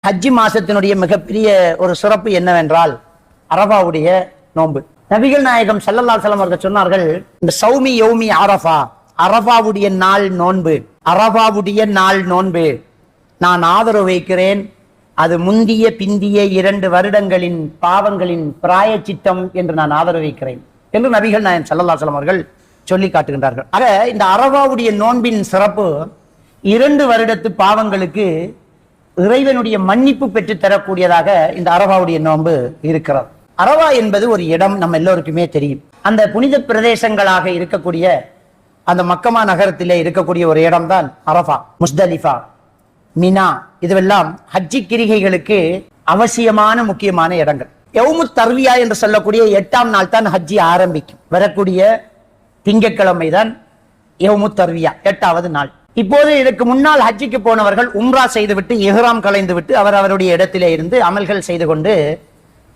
ஹஜ்ஜி மாசத்தினுடைய மிகப்பெரிய ஒரு சிறப்பு என்னவென்றால் அரபாவுடைய நோன்பு. நபிகள் நாயகம் ஸல்லல்லாஹு அலைஹி வஸல்லம் அவர்கள் சொன்னார்கள், இந்த சௌமி யௌமி அரஃபா, அரபாவுடைய நாள் நோன்பு, அரபாவுடைய நாள் நோன்பு நான் ஆதரவு வைக்கிறேன். அது முந்திய பிந்திய 2 வருடங்களின் பாவங்களின் பிராயச்சித்தம் என்று நான் ஆதரவு வைக்கிறேன் என்று நபிகள் நாயகம் ஸல்லல்லாஹு அலைஹி வஸல்லம் அவர்கள் சொல்லி காட்டுகின்றார்கள். ஆக இந்த அரபாவுடைய நோன்பின் சிறப்பு 2 வருடத்து பாவங்களுக்கு இறைவனுடைய மன்னிப்பு பெற்று தரக்கூடியதாக இந்த அரபாவுடைய நோன்பு இருக்கிறது. அரபா என்பது ஒரு இடம், நம்ம எல்லோருக்குமே தெரியும். அந்த புனித பிரதேசங்களாக இருக்கக்கூடிய அந்த மக்கமா நகரத்திலே இருக்கக்கூடிய ஒரு இடம் தான் அரபா, முஸ்தலிஃபா, மினா. இதுவெல்லாம் ஹஜ்ஜி கிரிகைகளுக்கு அவசியமான முக்கியமான இடங்கள். யௌமு தர்வியா என்று சொல்லக்கூடிய 8ஆம் நாள் தான் ஹஜ்ஜி ஆரம்பிக்கும். வரக்கூடிய திங்கட்கிழமை தான் யௌமு தர்வியா, 8வது நாள். இப்போது இதுக்கு முன்னால் ஹஜ்ஜிக்கு போனவர்கள் உம்ரா செய்துவிட்டு இஹ்ராம் கலைந்து விட்டு அவருடைய இடத்திலே இருந்து அமல்கள் செய்து கொண்டு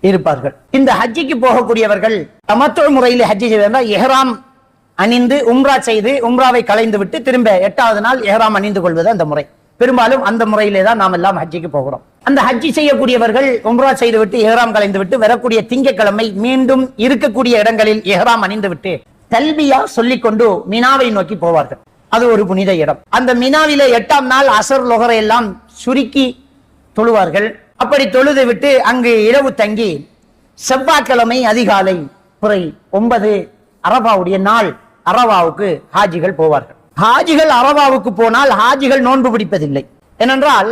இருப்பார்கள். இந்த ஹஜ்ஜிக்கு போகக்கூடியவர்கள் தமத்துவ முறையில் ஹஜ்ஜி செய்தால் இஹ்ராம் அணிந்து உம்ரா செய்து உம்ராவை கலைந்து விட்டு திரும்ப 8வது நாள் இஹ்ராம் அணிந்து கொள்வது அந்த முறை. பெரும்பாலும் அந்த முறையிலே தான் நாம் எல்லாம் ஹஜ்ஜிக்கு போகிறோம். அந்த ஹஜ்ஜி செய்யக்கூடியவர்கள் உம்ரா செய்து விட்டு இஹ்ராம் கலைந்து விட்டு வரக்கூடிய திங்கட்கிழமை மீண்டும் இருக்கக்கூடிய இடங்களில் இஹ்ராம் அணிந்து விட்டு தல்பியா சொல்லிக்கொண்டு மினாவை நோக்கி போவார்கள். அது ஒரு புனித இடம். அந்த மினாவிலே 8ஆம் நாள் அசர் லொஹரை எல்லாம் சுருக்கி தொழுவார்கள். அப்படி தொழுது விட்டு அங்கு இரவு தங்கி செவ்வாய்க்கிழமை அதிகாலை புரை 9 அரபாவுடைய நாள் அரபாவுக்கு ஹாஜிகள் போவார்கள். ஹாஜிகள் அரபாவுக்கு போனால் ஹாஜிகள் நோன்பு பிடிப்பதில்லை. ஏனென்றால்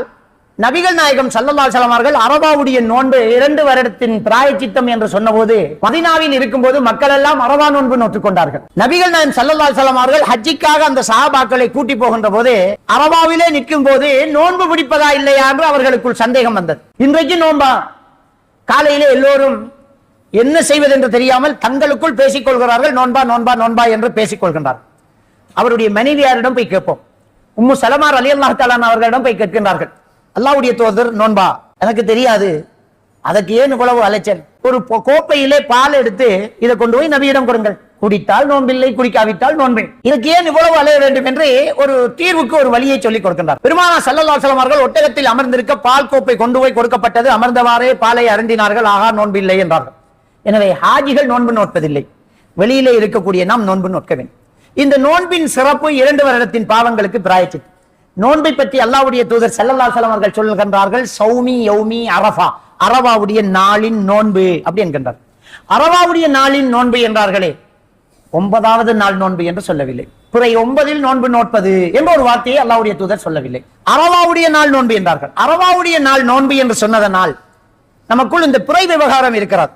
நபிகள் நாயகம் ஸல்லல்லாஹு அலைஹி வஸல்லம் அவர்கள் அரபாவுடைய நோன்பு 2 வருடத்தின் பிராயச்சித்தம் என்று சொன்னபோது மதீனாவில் இருக்கும்போது மக்கள் எல்லாம் அரபா நோன்பு நோற்றுக் கொண்டார்கள். நபிகள் நாயகம் ஸல்லல்லாஹு அலைஹி வஸல்லம் அவர்கள் ஹஜ்ஜிக்காக அந்த சஹாபாக்களை கூட்டி போகின்ற போது அரபாவிலே நிற்கும் போது நோன்பு பிடிப்பதா இல்லையா என்று அவர்களுக்குள் சந்தேகம் வந்தது. இன்றைக்கு நோன்பா? காலையிலே எல்லோரும் என்ன செய்வது என்று தெரியாமல் தங்களுக்குள் பேசிக் கொள்கிறார்கள். நோன்பா நோன்பா நோன்பா என்று பேசிக் கொள்கின்றார்கள். அவருடைய மனைவியாரிடம் போய் கேட்போம். உம்மு சலமா ரலியல்லாஹு தஆலா அவர்களிடம் போய் கேட்கின்றார்கள், அல்லாஹ்வுடைய தூதர் நோன்பா? எனக்கு தெரியாது. அதற்கு ஏன் இவ்வளவு அலைச்சல்? ஒரு கோப்பையிலே பால் எடுத்து இதை கொண்டு போய் நபியிடம் கொடுங்கள், குடித்தால் நோன்பில்லை, குடிக்காவிட்டால் நோன்பு. இதுக்கு ஏன் இவ்வளவு அலைய வேண்டும் என்று ஒரு தீர்வுக்கு ஒரு வழியை சொல்லிக் கொடுக்கின்றார். பெருமானார் ஸல்லல்லாஹு அலைஹி வஸல்லம் அவர்கள் ஒட்டகத்தில் அமர்ந்திருக்க பால் கோப்பை கொண்டு போய் கொடுக்கப்பட்டது. அமர்ந்தவாறே பாலை அருந்தினார்கள். ஆகா, நோன்பில்லை என்றார்கள். எனவே ஹாஜிகள் நோன்பு நோட்பதில்லை. வெளியிலே இருக்கக்கூடிய நாம் நோன்பு நோட்க வேண்டும். இந்த நோன்பின் சிறப்பு 2 வருடத்தின் பாவங்களுக்கு பிராயச்சித்தம். நோன்பை பற்றி அல்லாஹ்வுடைய தூதர் ஸல்லல்லாஹு அலைஹி வஸல்லம் அவர்கள் சொல்கின்றார்கள், சௌமி யௌமி அரஃபா, அரபாவுடைய நாளின் நோன்பு அப்படி என்கின்றார். அரபாவுடைய நாளின் நோன்பு என்றார்களே, 9வது நாள் நோன்பு என்று சொல்லவில்லை. பிறை 9இல் நோன்பு நோட்பது என்ற ஒரு வார்த்தையை அல்லாஹ்வுடைய தூதர் சொல்லவில்லை. அரபாவுடைய நாள் நோன்பு என்றார்கள். அரபாவுடைய நாள் நோன்பு என்று சொன்னதனால் நமக்குள் இந்த பிறை விவகாரம் இருக்கிறது.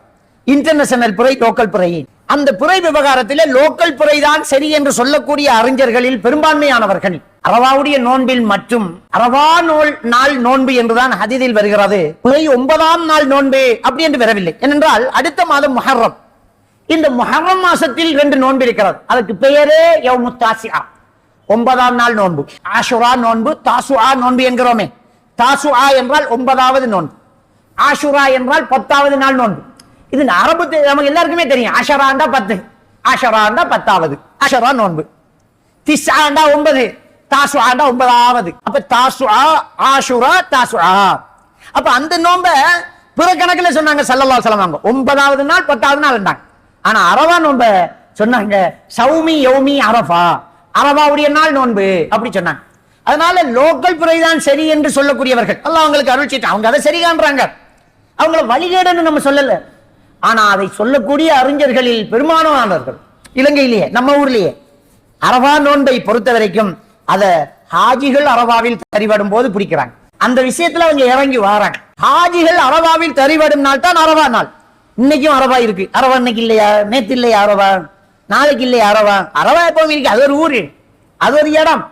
இன்டர்நேஷனல் பிறை, லோக்கல் பிறை. அந்த பிறை விவகாரத்திலே லோக்கல் பிறை தான் சரி என்று சொல்லக்கூடிய அறிஞர்களில் பெரும்பான்மையானவர்கள் அரபாவுடைய நோன்பில் மற்றும் அரபா நாள் நோன்பு என்றுதான் ஹதீஸில் வருகிறது. பிறை 9ஆம் நாள் நோன்பு அப்படி என்று வரவில்லை. ஏனென்றால் அடுத்த மாதம் முஹர்ரம். இந்த முஹர்ரம் மாசத்தில் 2 நோன்பு இருக்கிறது. அதுக்கு பெயரே யௌமு தாசிஆ, 9ஆம் நாள் நோன்பு. ஆஷுரா நோன்பு, தாசுஆ நோன்பு என்கிறோமே. தாசுஆ என்றால் 9வது நோன்பு, ஆஷுரா என்றால் 10வது நாள் நோன்பு. இது அரபு நமக்கு எல்லாருக்குமே தெரியும். ஆஷராண்டா 10, ஆஷராண்டா 10வது, ஆஷரா நோன்பு. திஸ்ஆண்டா 9, தாசுஆண்டா 9வது. அப்ப தாசுஆ, ஆஷுரா, தாசுஆ. அப்ப அந்த நோன்பை பிற கணக்குல சொன்னாங்க ஸல்லல்லாஹு அலைஹி வஸல்லம். 9வது நாள் 10வது நாள் இருந்தாங்க. ஆனா அரபா நோன்பை சொன்னாங்க சௌமி யௌமி அரஃபா, அரபாவுடைய நாள் நோன்பு அப்படி சொன்னாங்க. அதனால லோக்கல் பிறைதான் சரி என்று சொல்லக்கூடியவர்கள் அல்லாஹ் அவங்களுக்கு அருள் செய்து அவங்க அதை சரி காண்றாங்க. அவங்கள வழிகேடுன்னு நம்ம சொல்லல. ஆனா அதை சொல்லக்கூடிய அறிஞர்களில் பெரும்பாலானவர்கள் இலங்கையிலேயே நம்ம ஊர்லயே அரபா நோன்பை பொறுத்த வரைக்கும் அதை ஹாஜிகள் அரபாவில் தரிவடும் போது பிடிக்கிறாங்க. அந்த விஷயத்துல அவங்க இறங்கி வராங்க. ஹாஜிகள் அரபாவில் தரிவடும் நாள் தான் அரபா நாள். இன்னைக்கும் அரபா இருக்கு. அரபா இன்னைக்கு இல்லையா? நேத்து இல்லையா அரபா? நாளைக்கு இல்லையா அரபா? அரபா எப்பவும் இருக்கு. அது ஒரு ஊரு, அது ஒரு இடம்.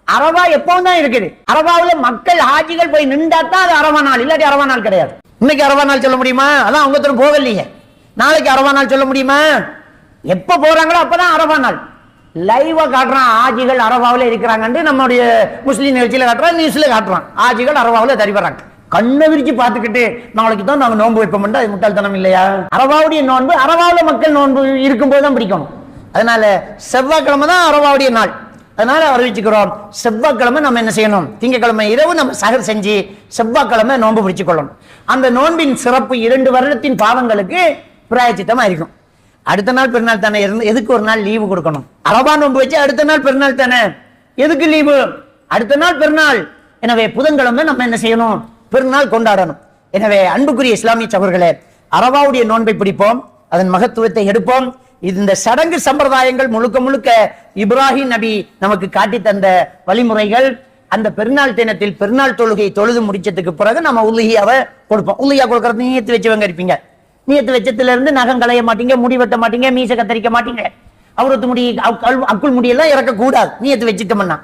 அரபா எப்பவும் தான் இருக்குது. அரபாவுல மக்கள் ஹாஜிகள் போய் நின்றா தான் அது அரபா நாள், இல்லாட்டி அரபா நாள் கிடையாது. இன்னைக்கு அரபா நாள் சொல்ல முடியுமா? அதான் அவங்க ஒருத்தர் போகலையே. நாளைக்கு அரபா நாள் சொல்ல முடியுமா? எப்ப போறாங்களோ அப்பதான் அரபா நாள். லைவா காட்டுறான் ஆஜிகள் அரபாவில் இருக்கிறாங்க. நம்முடைய முஸ்லீம் நிகழ்ச்சியில காட்டுறான், நியூஸ்ல காட்டுறான் ஆஜிகள் அரபாவில் தரிவறாங்க. கண்ணை விரிச்சு பார்த்துக்கிட்டு நாளைக்கு தான் நாங்க நோன்பு வைப்போம். அது முட்டாள்தனம் இல்லையா? அரபாவுடைய நோன்பு அரபாவில் மக்கள் நோன்பு இருக்கும்போது தான் பிடிக்கணும். அதனால செவ்வாய்க்கிழமை தான் அரபாவுடைய நாள். அதனால அறிவிச்சுக்கிறோம், செவ்வாய்க்கிழமை நம்ம என்ன செய்யணும், திங்கக்கிழமை இரவு நம்ம சகர் செஞ்சு செவ்வாய்க்கிழமை நோன்பு பிடிச்சு கொள்ளணும். அந்த நோன்பின் சிறப்பு 2 வருடத்தின் பாவங்களுக்கு பிராயச்சித்தமா இருக்கும். அடுத்த நாள் பெருநாள் தானே, எதுக்கு ஒரு நாள் லீவு கொடுக்கணும்? அரபா நோன்பு வச்சு அடுத்த நாள் பெருநாள் தானே, எதுக்கு லீவு? அடுத்த நாள் பெருநாள். எனவே புதன்கிழமை நம்ம என்ன செய்யணும், பெருநாள் கொண்டாடணும். எனவே அன்புக்குரிய இஸ்லாமிய சகோதரர்களே, அரபாவுடைய நோன்பை பிடிப்போம், அதன் மகத்துவத்தை எடுப்போம். இந்த சடங்கு சம்பிரதாயங்கள் முழுக்க முழுக்க இப்ராஹிம் நபி நமக்கு காட்டி தந்த வழிமுறைகள். அந்த பெருநாள் தினத்தில் பெருநாள் தொழுகை தொழுது முடிச்சதுக்கு பிறகு நம்ம உலுகியாவை கொடுப்போம். உலுகியா கொடுக்கறது நீயத்து வச்சவங்க இருப்பீங்க. நீயத்து வச்சத்துல இருந்து நகம் களைய மாட்டீங்க, முடி வெட்ட மாட்டீங்க, மீசை கத்தரிக்க மாட்டீங்க, அவரத்து முடி அக்குள் முடியெல்லாம் இறக்க கூடாது நீயத்து வச்சுட்டோம்னா.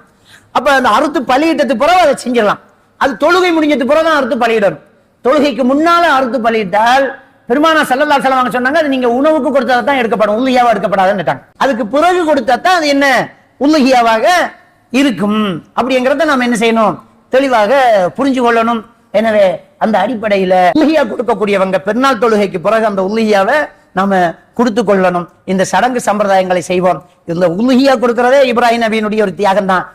அப்ப அந்த அறுத்து பலியிட்டது பிறகு அதை செஞ்சிடலாம். அது தொழுகை முடிஞ்சது பிறகு தான் அறுத்து பலியிடணும். தொழுகைக்கு முன்னால அறுத்து பலியிட்டால் பெருமானா ஸல்லல்லாஹு அலைஹி வஸல்லம் சொன்னாங்க, அது நீங்க உணவுக்கு கொடுத்தா தான் எடுக்கப்படும், உலுகியாவா எடுக்கப்படாதுன்னு. அதுக்கு பிறகு கொடுத்தா தான் அது என்ன உலுகியாவாக இருக்கும். அப்படிங்கிறத நாம என்ன செய்யணும், தெளிவாக புரிஞ்சு கொள்ளணும். எனவே அந்த அடிப்படையில உலுகியா கொடுக்கக்கூடியவங்க பெருநாள் தொழுகைக்கு பிறகு அந்த உலுகியாவை நாம கொடுத்து கொள்ளணும். இந்த சடங்கு சம்பிரதாயங்களை செய்வோம். இந்த உலுகியா கொடுக்கிறதே இப்ராஹிம் நபியினுடைய ஒரு தியாகம் தான்.